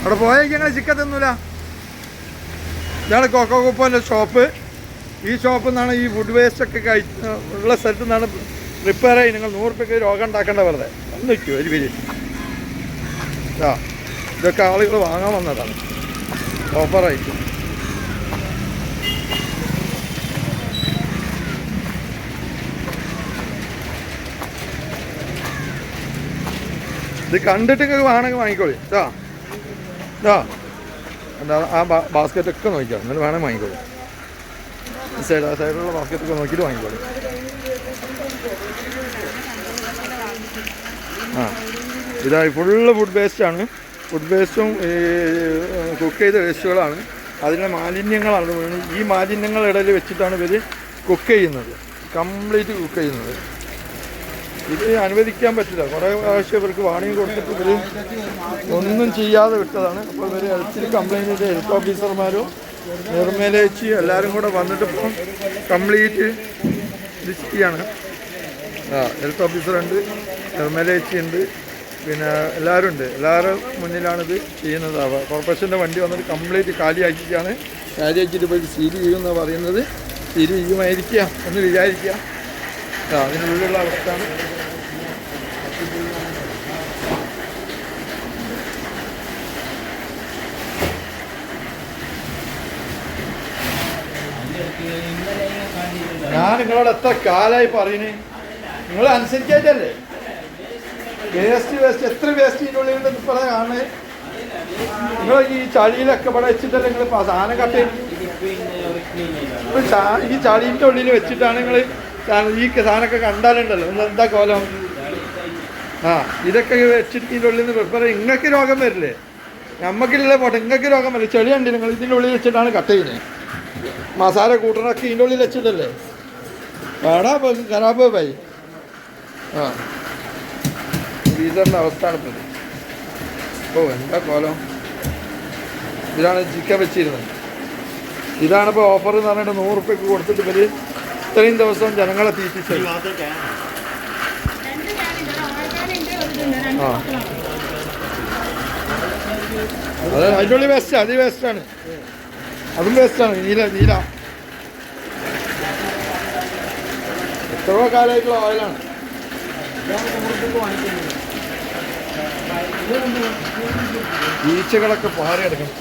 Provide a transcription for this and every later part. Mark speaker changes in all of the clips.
Speaker 1: അവിടെ പോയേക്ക് ഞങ്ങൾ ചിക്കൻ തിന്നൂല. ഇതാണ് കൊക്കോക്കോപ്പോൻ്റെ ഷോപ്പ്. ഈ ഷോപ്പിൽ നിന്നാണ് ഈ ഫുഡ് വേസ്റ്റൊക്കെ ഉള്ള സ്ഥലത്തു നിന്നാണ് പ്രിപ്പയർ ആയി. നിങ്ങൾ 100 രൂപയ്ക്ക് രോഗം ഉണ്ടാക്കേണ്ട വെറുതെ ഒന്ന് വയ്ക്കുമോ ഒരു പേര്. ഇതൊക്കെ ആളുകൾ വാങ്ങാൻ വന്നതാണ് ഓഫറായിട്ട്. ഇത് കണ്ടിട്ട് നിങ്ങൾക്ക് വേണമെങ്കിൽ വാങ്ങിക്കോളി. എന്താ ആ ബാസ്ക്കറ്റൊക്കെ നോക്കിക്കാം, എന്നിട്ട് വേണമെങ്കിൽ വാങ്ങിക്കോളി. ആ സൈഡിലുള്ള ബാസ്ക്കറ്റൊക്കെ നോക്കിയിട്ട് വാങ്ങിക്കോളി. ഇതാ ഫുള്ള് ഫുഡ് വേസ്റ്റാണ്. ഫുഡ് വേസ്റ്റും കുക്ക് ചെയ്ത വേസ്റ്റുകളാണ്. അതിൻ്റെ മാലിന്യങ്ങളാണ് വീണ്. ഈ മാലിന്യങ്ങൾ ഇടയിൽ വെച്ചിട്ടാണ് ഇവർ കുക്ക് ചെയ്യുന്നത്, കംപ്ലീറ്റ് കുക്ക് ചെയ്യുന്നത്. ഇത് അനുവദിക്കാൻ പറ്റില്ല. കുറേ പ്രാവശ്യം ഇവർക്ക് വാണിംഗ് കൊടുത്തിട്ട് ഇവർ ഒന്നും ചെയ്യാതെ വിട്ടതാണ്. അപ്പോൾ ഇവർ ഹെൽത്തിൽ കംപ്ലയിൻറ്റ് ചെയ്ത് ഹെൽത്ത് ഓഫീസർമാരും നിർമ്മലേച്ചി എല്ലാവരും കൂടെ വന്നിട്ട് ഇപ്പോൾ കംപ്ലീറ്റ് ഇത് ചെയ്യാണ്. ഹെൽത്ത് ഓഫീസറുണ്ട്, നിർമ്മലേച്ചി ഉണ്ട്, പിന്നെ എല്ലാവരും ഉണ്ട്. എല്ലാവരും മുന്നിലാണിത് ചെയ്യുന്നത്. കോർപ്പറേഷൻ്റെ വണ്ടി വന്നിട്ട് കംപ്ലീറ്റ് കാലിയാക്കിയിട്ട് പോയി സീൽ ചെയ്യുമെന്നാണ് പറയുന്നത്. സീൽ ചെയ്യുമായിരിക്കുക എന്ന് വിചാരിക്കുക. അതിനുള്ളിലുള്ള അവസ്ഥയാണ്. ഞാൻ നിങ്ങളോട് എത്ര കാലമായി പറയുന്നേ, നിങ്ങൾ അനുസരിക്കായിട്ടല്ലേ? വേസ്റ്റ് എത്ര വേസ്റ്റ് ഇതിനുള്ളിൽ പറയാൻ കാണുന്നത്? നിങ്ങൾ ഈ ചളിയിലൊക്കെ ഇവിടെ വെച്ചിട്ടല്ലേ നിങ്ങൾ സാധനം കട്ട് ചെയ്യുന്നത്? ഈ ചളീൻ്റെ ഉള്ളിൽ വെച്ചിട്ടാണ് നിങ്ങൾ ഈ സാധനമൊക്കെ കണ്ടാലുണ്ടല്ലോ എന്താ കോലം. ഇതൊക്കെ വെച്ചിട്ട് ഇതിൻ്റെ ഉള്ളിൽ നിന്ന് പ്രിപ്പയർ ചെയ്യും. നിങ്ങൾക്ക് രോഗം വരില്ലേ? നമുക്കില്ല പോട്ടെ, നിങ്ങൾക്ക് രോഗം വരില്ല. ചെളി ഉണ്ട്, നിങ്ങൾ ഇതിൻ്റെ ഉള്ളിൽ വെച്ചിട്ടാണ് കട്ട് ചെയ്യുന്നത്. മസാല കൂട്ടണൊക്കെ ഇതിൻ്റെ ഉള്ളിൽ വെച്ചിട്ടല്ലേ? വേടാ ഖരാബ് പോയി. ഫ്രീസറിൻ്റെ അവസ്ഥയാണ് ഇപ്പോൾ. ഓ എന്താ കോലം. ഇതാണ് ചിക്കൻ വെച്ചിരുന്നത്. ഇതാണിപ്പോൾ ഓഫർ എന്ന് പറഞ്ഞിട്ട് 100 രൂപയ്ക്ക് കൊടുത്തിട്ട് ഇവർ ഇത്രയും ദിവസം ജനങ്ങളെ തീറ്റിച്ചത്. അത് അതിൻ്റെ ഉള്ളിൽ വേസ്റ്റ്, അത് വേസ്റ്റാണ്, അതും വേസ്റ്റാണ്. നീല എത്രയോ കാലമായിട്ടുള്ള ഓയിലാണ്. ഈച്ചകളൊക്കെ പാറിയെടുക്കണം.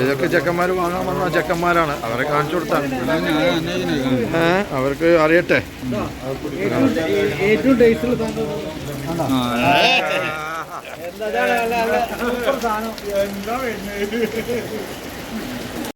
Speaker 1: ഇതൊക്കെ ചെക്കന്മാർ വാങ്ങാൻ വന്ന ചെക്കന്മാരാണ്. അവരെ കാണിച്ചു കൊടുത്താണ്. അവർക്ക് അറിയട്ടെ. ഏറ്റവും ടേസ്റ്റുള്ള